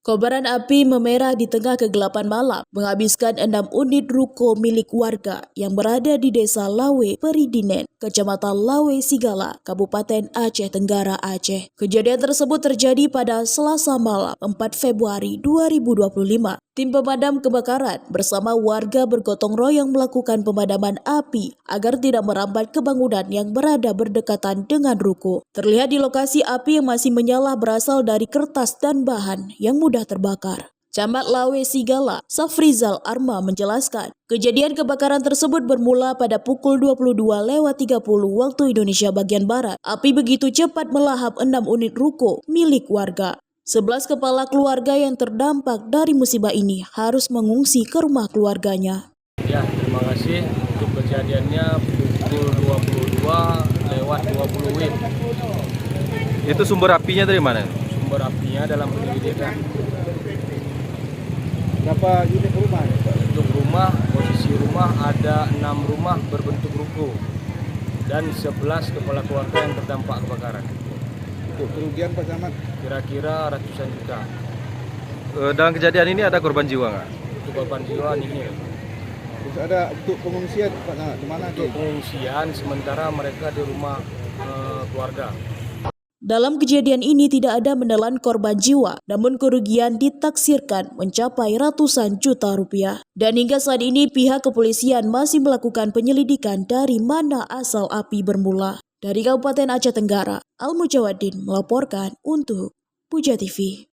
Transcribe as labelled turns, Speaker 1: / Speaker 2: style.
Speaker 1: Kobaran api memerah di tengah kegelapan malam, menghabiskan 6 unit ruko milik warga yang berada di Desa Lawe Peridinen, Kecamatan Lawe Sigala, Kabupaten Aceh Tenggara, Aceh. Kejadian tersebut terjadi pada Selasa malam, 4 Februari 2025. Tim pemadam kebakaran bersama warga bergotong royong melakukan pemadaman api agar tidak merambat ke bangunan yang berada berdekatan dengan ruko. Terlihat di lokasi api yang masih menyala berasal dari kertas dan bahan yang mudah terbakar. Camat Lawe Sigala, Safrizal Arma menjelaskan, kejadian kebakaran tersebut bermula pada pukul 22.30 waktu Indonesia bagian Barat. Api begitu cepat melahap 6 unit ruko milik warga. 11 kepala keluarga yang terdampak dari musibah ini harus mengungsi ke rumah keluarganya.
Speaker 2: Ya, terima kasih. Untuk kejadiannya pukul 22.20 WIB.
Speaker 3: Itu sumber apinya dari mana?
Speaker 2: Sumber apinya dalam penyelidikan.
Speaker 4: Berapa unit rumah?
Speaker 2: Untuk rumah, posisi rumah ada 6 rumah berbentuk ruko dan 11 kepala keluarga yang terdampak kebakaran.
Speaker 4: Untuk kerugian Pak Camat?
Speaker 2: Kira-kira ratusan juta.
Speaker 3: Dalam kejadian ini ada korban jiwa nggak?
Speaker 2: Untuk korban jiwa nihil.
Speaker 4: Terus ada untuk pengungsian Pak Camat, di mana?
Speaker 2: Untuk pengungsian sementara mereka di rumah keluarga.
Speaker 1: Dalam kejadian ini tidak ada menelan korban jiwa, namun kerugian ditaksirkan mencapai ratusan juta rupiah. Dan hingga saat ini pihak kepolisian masih melakukan penyelidikan dari mana asal api bermula. Dari Kabupaten Aceh Tenggara, Al Mujawadin melaporkan untuk Puja TV.